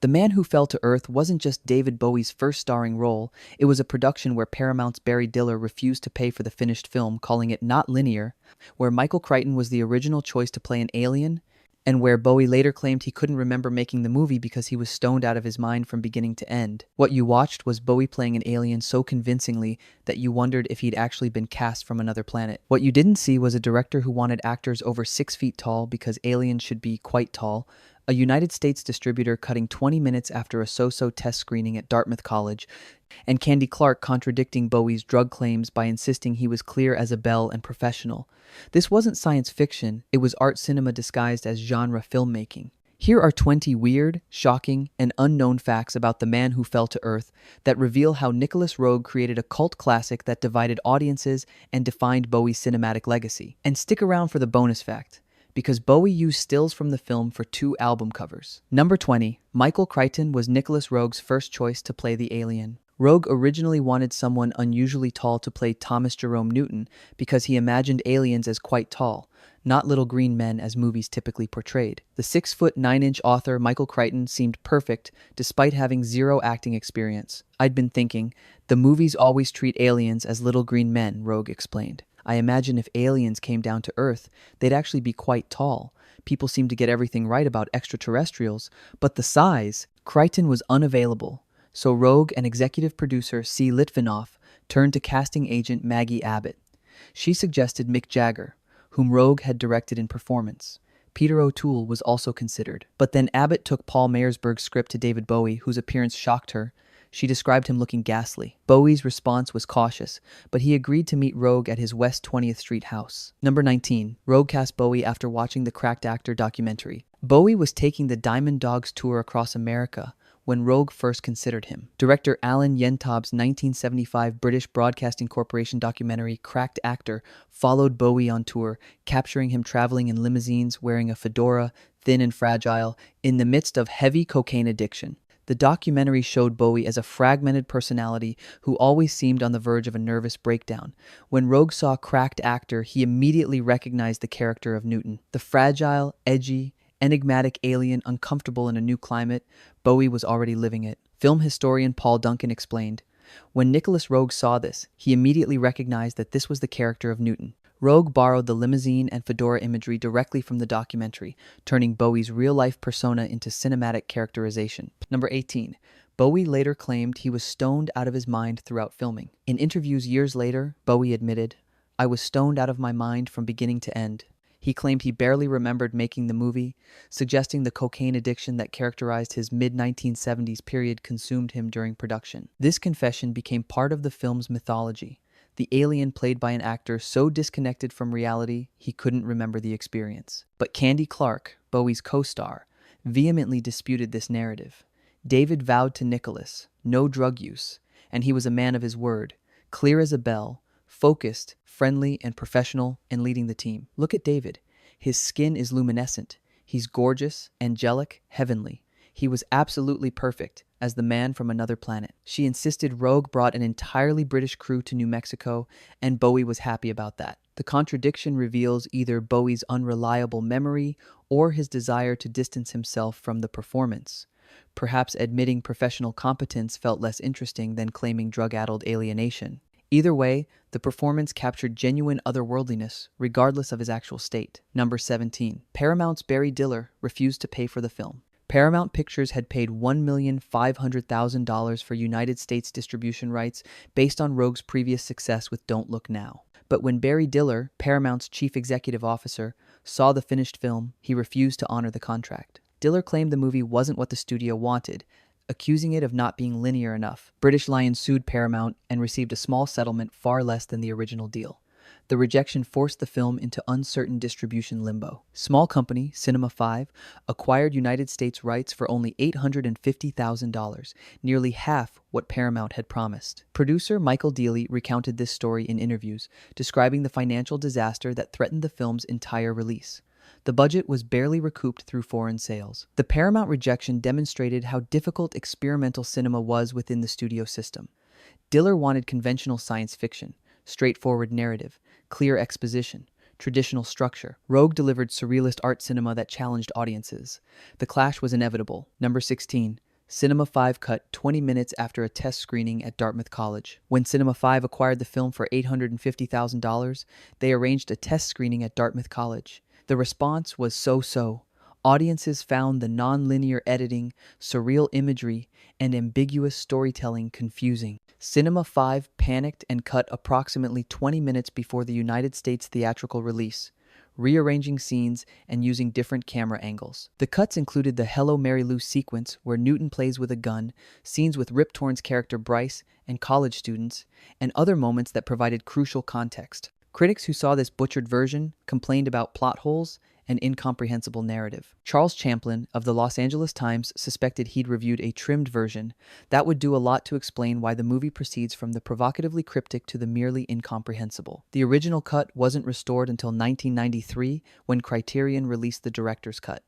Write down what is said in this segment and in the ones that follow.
The Man Who Fell to Earth wasn't just David Bowie's first starring role, it was a production where Paramount's Barry Diller refused to pay for the finished film, calling it not linear, where Michael Crichton was the original choice to play an alien, and where Bowie later claimed he couldn't remember making the movie because he was stoned out of his mind from beginning to end. What you watched was Bowie playing an alien so convincingly that you wondered if he'd actually been cast from another planet. What you didn't see was a director who wanted actors over 6 feet tall because aliens should be quite tall, a United States distributor cutting 20 minutes after a so-so test screening at Dartmouth College, and Candy Clark contradicting Bowie's drug claims by insisting he was clear as a bell and professional. This wasn't science fiction, it was art cinema disguised as genre filmmaking. Here are 20 weird, shocking, and unknown facts about The Man Who Fell to Earth that reveal how Nicolas Roeg created a cult classic that divided audiences and defined Bowie's cinematic legacy. And stick around for the bonus fact, because Bowie used stills from the film for 2 album covers. Number 20. Michael Crichton was Nicolas Roeg's first choice to play the alien. Roeg originally wanted someone unusually tall to play Thomas Jerome Newton because he imagined aliens as quite tall, not little green men as movies typically portrayed. The 6'9" author Michael Crichton seemed perfect despite having 0 acting experience. "I'd been thinking, the movies always treat aliens as little green men," Roeg explained. "I imagine if aliens came down to Earth, they'd actually be quite tall. People seem to get everything right about extraterrestrials, but the size..." Crichton was unavailable, so Roeg and executive producer C. Litvinoff turned to casting agent Maggie Abbott. She suggested Mick Jagger, whom Roeg had directed in Performance. Peter O'Toole was also considered. But then Abbott took Paul Meyersburg's script to David Bowie, whose appearance shocked her. She described him looking ghastly. Bowie's response was cautious, but he agreed to meet Roeg at his West 20th Street house. Number 19. Roeg cast Bowie after watching the Cracked Actor documentary. Bowie was taking the Diamond Dogs tour across America when Roeg first considered him. Director Alan Yentab's 1975 British Broadcasting Corporation documentary Cracked Actor followed Bowie on tour, capturing him traveling in limousines, wearing a fedora, thin and fragile, in the midst of heavy cocaine addiction. The documentary showed Bowie as a fragmented personality who always seemed on the verge of a nervous breakdown. When Roeg saw Cracked Actor, he immediately recognized the character of Newton. The fragile, edgy, enigmatic alien uncomfortable in a new climate, Bowie was already living it. Film historian Paul Duncan explained, "When Nicolas Roeg saw this, he immediately recognized that this was the character of Newton." Roeg borrowed the limousine and fedora imagery directly from the documentary, turning Bowie's real-life persona into cinematic characterization. Number 18. Bowie later claimed he was stoned out of his mind throughout filming. In interviews years later, Bowie admitted, "I was stoned out of my mind from beginning to end." He claimed he barely remembered making the movie, suggesting the cocaine addiction that characterized his mid-1970s period consumed him during production. This confession became part of the film's mythology. The alien played by an actor so disconnected from reality he couldn't remember the experience. But Candy Clark, Bowie's co-star, vehemently disputed this narrative. David vowed to Nicolas, no drug use, and he was a man of his word, clear as a bell, focused, friendly, and professional, and leading the team. Look at David. His skin is luminescent. He's gorgeous, angelic, heavenly. He was absolutely perfect, as the man from another planet. She insisted Roeg brought an entirely British crew to New Mexico, and Bowie was happy about that. The contradiction reveals either Bowie's unreliable memory or his desire to distance himself from the performance. Perhaps admitting professional competence felt less interesting than claiming drug-addled alienation. Either way, the performance captured genuine otherworldliness, regardless of his actual state. Number 17. Paramount's Barry Diller refused to pay for the film. Paramount Pictures had paid $1,500,000 for United States distribution rights based on Roeg's previous success with Don't Look Now. But when Barry Diller, Paramount's chief executive officer, saw the finished film, he refused to honor the contract. Diller claimed the movie wasn't what the studio wanted, accusing it of not being linear enough. British Lion sued Paramount and received a small settlement far less than the original deal. The rejection forced the film into uncertain distribution limbo. Small company, Cinema 5, acquired United States rights for only $850,000, nearly half what Paramount had promised. Producer Michael Dealey recounted this story in interviews, describing the financial disaster that threatened the film's entire release. The budget was barely recouped through foreign sales. The Paramount rejection demonstrated how difficult experimental cinema was within the studio system. Diller wanted conventional science fiction, straightforward narrative, clear exposition, traditional structure. Roeg delivered surrealist art cinema that challenged audiences. The clash was inevitable. Number 16. Cinema 5 cut 20 minutes after a test screening at Dartmouth College. When Cinema 5 acquired the film for $850,000, they arranged a test screening at Dartmouth College. The response was so-so. Audiences found the non-linear editing, surreal imagery, and ambiguous storytelling confusing. Cinema 5 panicked and cut approximately 20 minutes before the United States theatrical release, rearranging scenes and using different camera angles. The cuts included the Hello Mary Lou sequence where Newton plays with a gun, scenes with Rip Torn's character Bryce and college students, and other moments that provided crucial context. Critics who saw this butchered version complained about plot holes and incomprehensible narrative. Charles Champlin of the Los Angeles Times suspected he'd reviewed a trimmed version that would do a lot to explain why the movie proceeds from the provocatively cryptic to the merely incomprehensible. The original cut wasn't restored until 1993 when Criterion released the director's cut.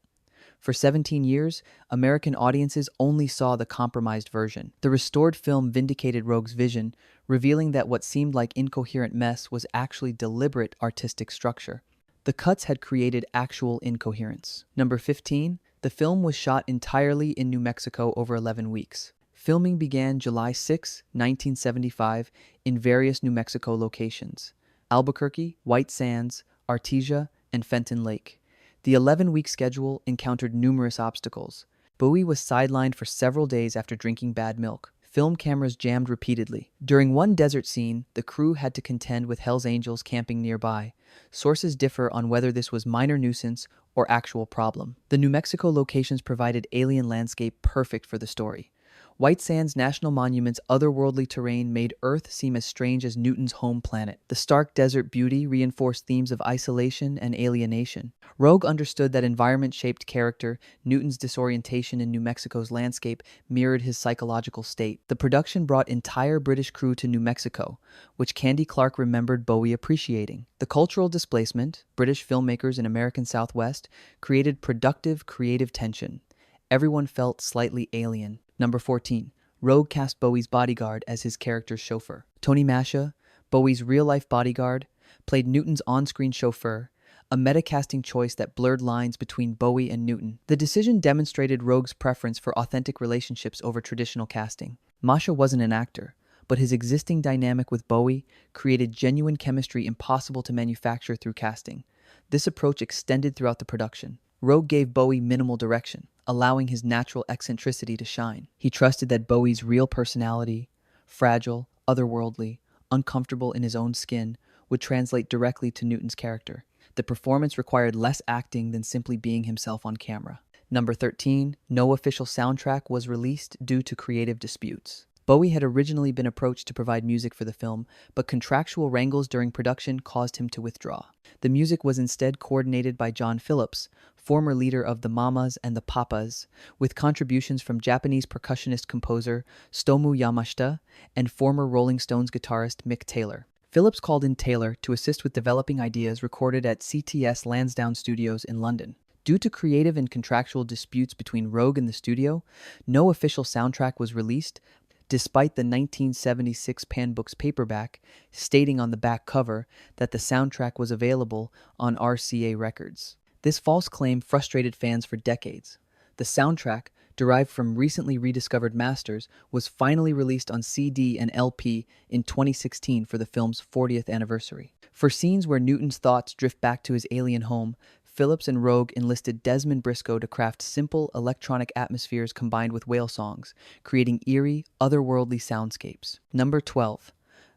For 17 years, American audiences only saw the compromised version. The restored film vindicated Roeg's vision, revealing that what seemed like incoherent mess was actually deliberate artistic structure. The cuts had created actual incoherence. Number 15, the film was shot entirely in New Mexico over 11 weeks. Filming began July 6, 1975, in various New Mexico locations: Albuquerque, White Sands, Artesia, and Fenton Lake. The 11-week schedule encountered numerous obstacles. Bowie was sidelined for several days after drinking bad milk. Film cameras jammed repeatedly. During one desert scene, the crew had to contend with Hell's Angels camping nearby. Sources differ on whether this was minor nuisance or actual problem. The New Mexico locations provided alien landscape perfect for the story. White Sands National Monument's otherworldly terrain made Earth seem as strange as Newton's home planet. The stark desert beauty reinforced themes of isolation and alienation. Roeg understood that environment-shaped character. Newton's disorientation in New Mexico's landscape mirrored his psychological state. The production brought entire British crew to New Mexico, which Candy Clark remembered Bowie appreciating. The cultural displacement, British filmmakers in American Southwest, created productive creative tension. Everyone felt slightly alien. Number 14. Roeg cast Bowie's bodyguard as his character's chauffeur. Tony Masha, Bowie's real-life bodyguard, played Newton's on-screen chauffeur, a meta-casting choice that blurred lines between Bowie and Newton. The decision demonstrated Roeg's preference for authentic relationships over traditional casting. Masha wasn't an actor, but his existing dynamic with Bowie created genuine chemistry impossible to manufacture through casting. This approach extended throughout the production. Roeg gave Bowie minimal direction, allowing his natural eccentricity to shine. He trusted that Bowie's real personality, fragile, otherworldly, uncomfortable in his own skin, would translate directly to Newton's character. The performance required less acting than simply being himself on camera. Number 13, no official soundtrack was released due to creative disputes. Bowie had originally been approached to provide music for the film, but contractual wrangles during production caused him to withdraw. The music was instead coordinated by John Phillips, former leader of the Mamas and the Papas, with contributions from Japanese percussionist-composer Stomu Yamashita and former Rolling Stones guitarist Mick Taylor. Phillips called in Taylor to assist with developing ideas recorded at CTS Lansdowne Studios in London. Due to creative and contractual disputes between Roeg and the studio, no official soundtrack was released, despite the 1976 Pan Books paperback stating on the back cover that the soundtrack was available on RCA Records. This false claim frustrated fans for decades. The soundtrack, derived from recently rediscovered masters, was finally released on CD and LP in 2016 for the film's 40th anniversary. For scenes where Newton's thoughts drift back to his alien home, Phillips and Roeg enlisted Desmond Briscoe to craft simple electronic atmospheres combined with whale songs, creating eerie, otherworldly soundscapes. Number 12.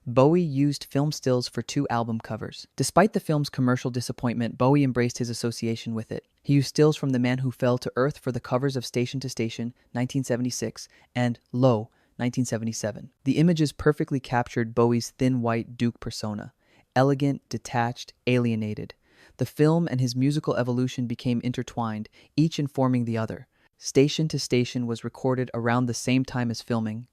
Bowie used film stills for 2 album covers. Despite the film's commercial disappointment, Bowie embraced his association with it. He used stills from The Man Who Fell to Earth for the covers of Station to Station, 1976, and Low, 1977. The images perfectly captured Bowie's thin white Duke persona, elegant, detached, alienated. The film and his musical evolution became intertwined, each informing the other. Station to Station was recorded around the same time as filming,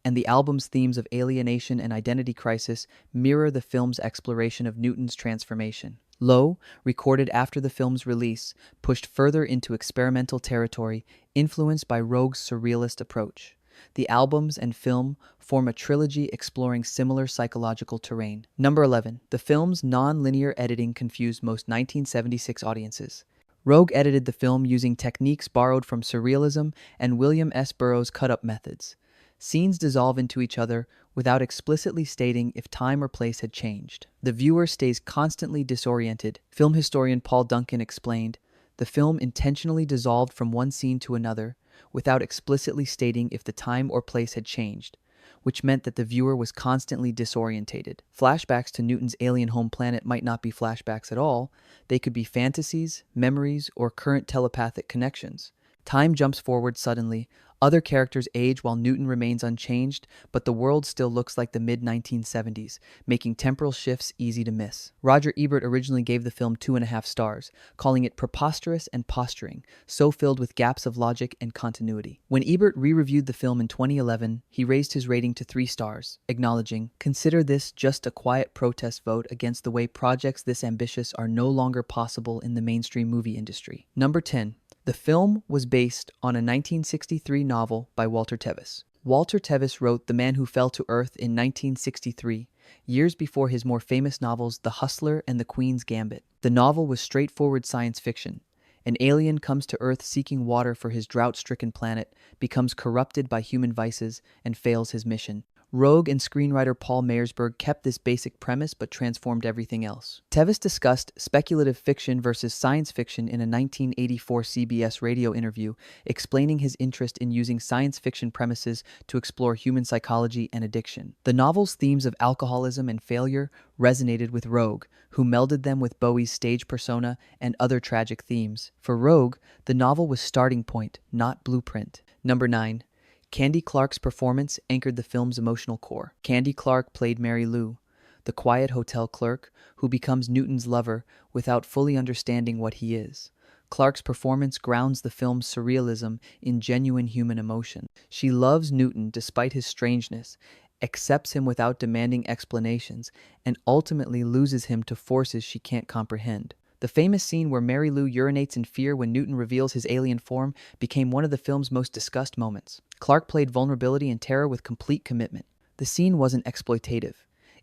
and the album's themes of alienation and identity crisis mirror the film's exploration of Newton's transformation. Low, recorded after the film's release, pushed further into experimental territory, influenced by Roeg's surrealist approach. The albums and film form a trilogy exploring similar psychological terrain. Number 11. The film's non-linear editing confused most 1976 audiences. Roeg edited the film using techniques borrowed from surrealism and William S. Burroughs' cut-up methods. Scenes dissolve into each other without explicitly stating if time or place had changed. The viewer stays constantly disoriented. Film historian Paul Duncan explained, "The film intentionally dissolved from one scene to another without explicitly stating if the time or place had changed, which meant that the viewer was constantly disorientated." Flashbacks to Newton's alien home planet might not be flashbacks at all. They could be fantasies, memories, or current telepathic connections. Time jumps forward suddenly. Other characters age while Newton remains unchanged, but the world still looks like the mid-1970s, making temporal shifts easy to miss. Roger Ebert originally gave the film 2.5 stars, calling it preposterous and posturing, so filled with gaps of logic and continuity. When Ebert re-reviewed the film in 2011, he raised his rating to 3 stars, acknowledging, "Consider this just a quiet protest vote against the way projects this ambitious are no longer possible in the mainstream movie industry." Number 10. The film was based on a 1963 novel by Walter Tevis. Walter Tevis wrote The Man Who Fell to Earth in 1963, years before his more famous novels The Hustler and The Queen's Gambit. The novel was straightforward science fiction. An alien comes to Earth seeking water for his drought-stricken planet, becomes corrupted by human vices, and fails his mission. Roeg and screenwriter Paul Meyersburg kept this basic premise but transformed everything else. Tevis discussed speculative fiction versus science fiction in a 1984 CBS radio interview, explaining his interest in using science fiction premises to explore human psychology and addiction. The novel's themes of alcoholism and failure resonated with Roeg, who melded them with Bowie's stage persona and other tragic themes. For Roeg, the novel was starting point, not blueprint. Number 9. Candy Clark's performance anchored the film's emotional core. Candy Clark played Mary Lou, the quiet hotel clerk who becomes Newton's lover without fully understanding what he is. Clark's performance grounds the film's surrealism in genuine human emotion. She loves Newton despite his strangeness, accepts him without demanding explanations, and ultimately loses him to forces she can't comprehend. The famous scene where Mary Lou urinates in fear when Newton reveals his alien form became one of the film's most discussed moments. Clark played vulnerability and terror with complete commitment. The scene wasn't exploitative.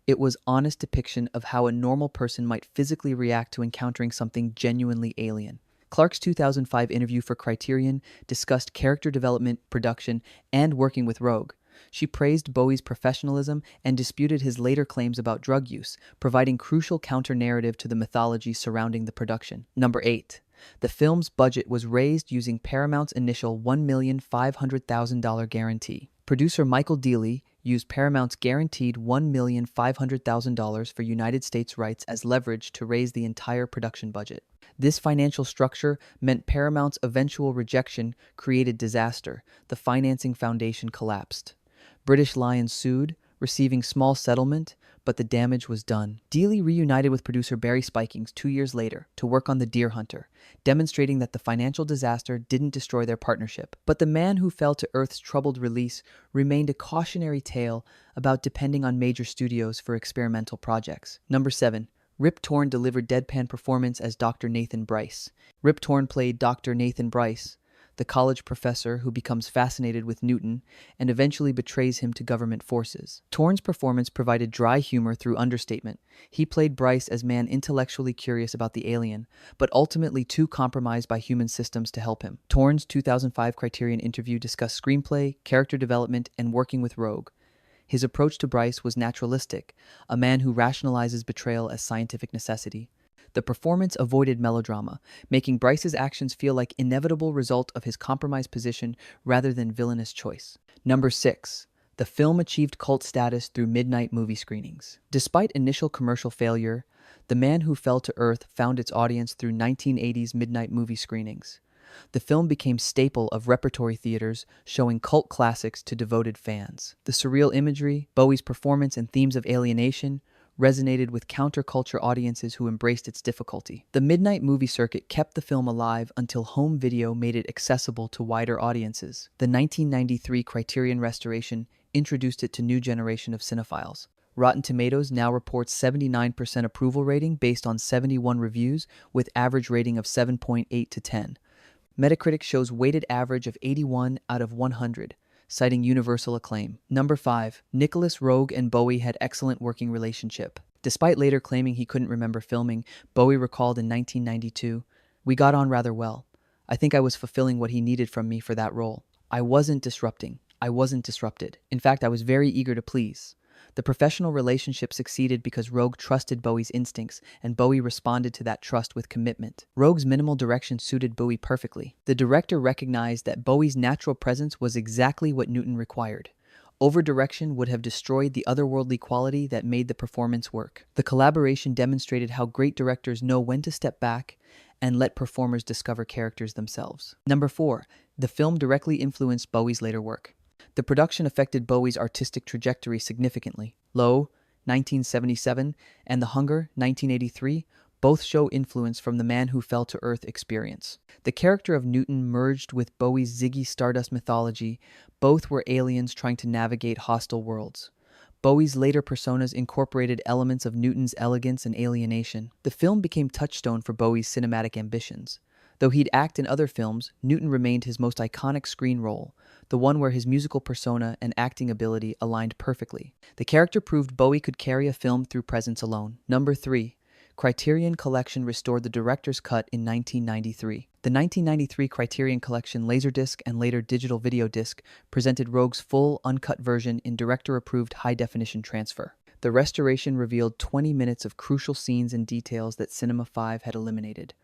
It was honest depiction of how a normal person might physically react to encountering something genuinely alien. Clark's 2005 interview for Criterion discussed character development, production, and working with Roeg. She praised Bowie's professionalism and disputed his later claims about drug use, providing crucial counter-narrative to the mythology surrounding the production. Number 8. The film's budget was raised using Paramount's initial $1,500,000 guarantee. Producer Michael Dealey used Paramount's guaranteed $1,500,000 for United States rights as leverage to raise the entire production budget. This financial structure meant Paramount's eventual rejection created disaster. The financing foundation collapsed. British Lion sued, receiving small settlement, but the damage was done. Dealey reunited with producer Barry Spikings 2 years later to work on The Deer Hunter, demonstrating that the financial disaster didn't destroy their partnership. But The Man Who Fell to Earth's troubled release remained a cautionary tale about depending on major studios for experimental projects. Number 7. Rip Torn delivered deadpan performance as Dr. Nathan Bryce. Rip Torn played Dr. Nathan Bryce, the college professor who becomes fascinated with Newton and eventually betrays him to government forces. Torn's performance provided dry humor through understatement. He played Bryce as man intellectually curious about the alien, but ultimately too compromised by human systems to help him. Torn's 2005 Criterion interview discussed screenplay, character development, and working with Roeg. His approach to Bryce was naturalistic, a man who rationalizes betrayal as scientific necessity. The performance avoided melodrama, making Bryce's actions feel like inevitable result of his compromised position rather than villainous choice. Number 6. The film achieved cult status through midnight movie screenings. Despite initial commercial failure, The Man Who Fell to Earth found its audience through 1980s midnight movie screenings. The film became staple of repertory theaters, showing cult classics to devoted fans. The surreal imagery, Bowie's performance, and themes of alienation resonated with counterculture audiences who embraced its difficulty. The midnight movie circuit kept the film alive until home video made it accessible to wider audiences. The 1993 Criterion restoration introduced it to new generation of cinephiles. Rotten Tomatoes now reports 79% approval rating based on 71 reviews, with average rating of 7.8 to 10. Metacritic shows weighted average of 81 out of 100, citing universal acclaim. Number 5. Nicolas Roeg and Bowie had excellent working relationship. Despite later claiming he couldn't remember filming, Bowie recalled in 1992, We got on rather well. I think I was fulfilling what he needed from me for that role. I wasn't disrupting. I wasn't disrupted. In fact, I was very eager to please. The professional relationship succeeded because Roeg trusted Bowie's instincts, and Bowie responded to that trust with commitment. Roeg's minimal direction suited Bowie perfectly. The director recognized that Bowie's natural presence was exactly what Newton required. Over-direction would have destroyed the otherworldly quality that made the performance work. The collaboration demonstrated how great directors know when to step back and let performers discover characters themselves. Number 4. The film directly influenced Bowie's later work. The production affected Bowie's artistic trajectory significantly. Low, 1977, and The Hunger, 1983, both show influence from the Man Who Fell to Earth experience. The character of Newton merged with Bowie's Ziggy Stardust mythology. Both were aliens trying to navigate hostile worlds. Bowie's later personas incorporated elements of Newton's elegance and alienation. The film became touchstone for Bowie's cinematic ambitions. Though he'd act in other films, Newton remained his most iconic screen role, the one where his musical persona and acting ability aligned perfectly. The character proved Bowie could carry a film through presence alone. Number 3. Criterion Collection restored the director's cut in 1993. The 1993 Criterion Collection Laserdisc and later digital video disc presented Roeg's full, uncut version in director-approved high-definition transfer. The restoration revealed 20 minutes of crucial scenes and details that Cinema 5 had eliminated.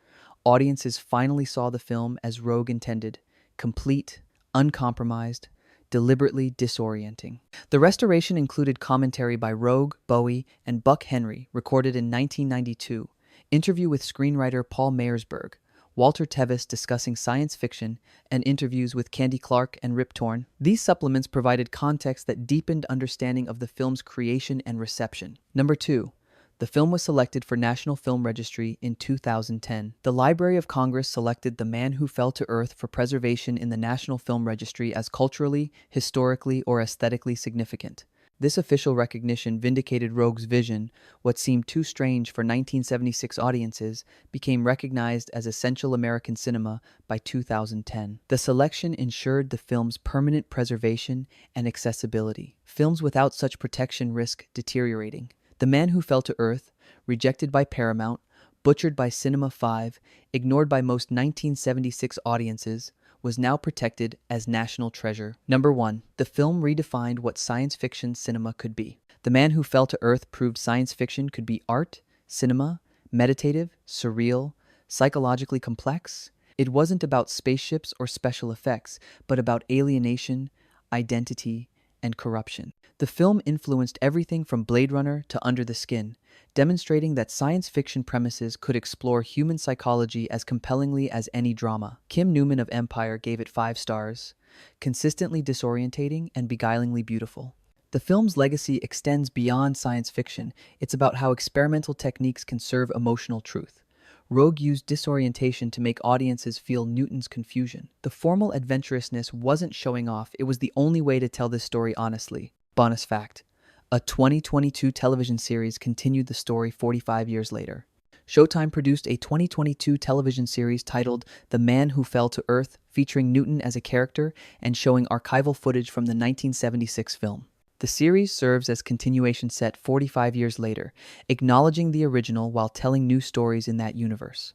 Audiences finally saw the film as Roeg intended, complete, uncompromised, deliberately disorienting. The restoration included commentary by Roeg, Bowie, and Buck Henry, recorded in 1992, interview with screenwriter Paul Meyersburg, Walter Tevis discussing science fiction, and interviews with Candy Clark and Rip Torn. These supplements provided context that deepened understanding of the film's creation and reception. Number 2. The film was selected for National Film Registry in 2010. The Library of Congress selected The Man Who Fell to Earth for preservation in the National Film Registry as culturally, historically, or aesthetically significant. This official recognition vindicated Roeg's vision. What seemed too strange for 1976 audiences became recognized as essential American cinema by 2010. The selection ensured the film's permanent preservation and accessibility. Films without such protection risk deteriorating. The Man Who Fell to Earth, rejected by Paramount, butchered by Cinema 5, ignored by most 1976 audiences, was now protected as national treasure. Number 1. The film redefined what science fiction cinema could be. The Man Who Fell to Earth proved science fiction could be art, cinema, meditative, surreal, psychologically complex. It wasn't about spaceships or special effects, but about alienation, identity, and corruption. The film influenced everything from Blade Runner to Under the Skin, demonstrating that science fiction premises could explore human psychology as compellingly as any drama. Kim Newman of Empire gave it 5 stars, consistently disorientating and beguilingly beautiful. The film's legacy extends beyond science fiction. It's about how experimental techniques can serve emotional truth. Roeg used disorientation to make audiences feel Newton's confusion. The formal adventurousness wasn't showing off, it was the only way to tell this story honestly. Bonus fact: a 2022 television series continued the story 45 years later. Showtime produced a 2022 television series titled The Man Who Fell to Earth, featuring Newton as a character and showing archival footage from the 1976 film. The series serves as continuation set 45 years later, acknowledging the original while telling new stories in that universe.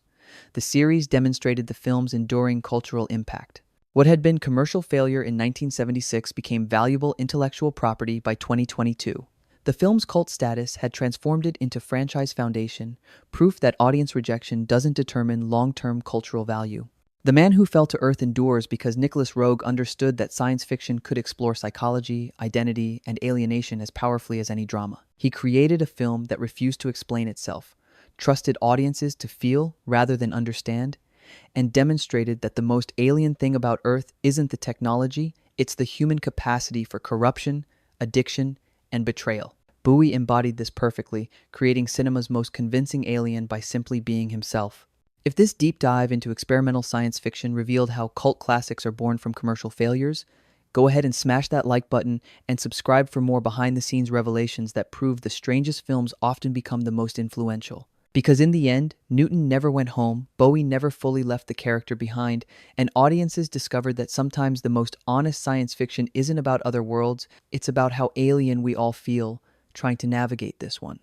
The series demonstrated the film's enduring cultural impact. What had been commercial failure in 1976 became valuable intellectual property by 2022. The film's cult status had transformed it into franchise foundation, proof that audience rejection doesn't determine long-term cultural value. The Man Who Fell to Earth endures because Nicolas Roeg understood that science fiction could explore psychology, identity, and alienation as powerfully as any drama. He created a film that refused to explain itself, trusted audiences to feel rather than understand, and demonstrated that the most alien thing about Earth isn't the technology, it's the human capacity for corruption, addiction, and betrayal. Bowie embodied this perfectly, creating cinema's most convincing alien by simply being himself. If this deep dive into experimental science fiction revealed how cult classics are born from commercial failures, go ahead and smash that like button and subscribe for more behind-the-scenes revelations that prove the strangest films often become the most influential. Because in the end, Newton never went home, Bowie never fully left the character behind, and audiences discovered that sometimes the most honest science fiction isn't about other worlds, it's about how alien we all feel trying to navigate this one.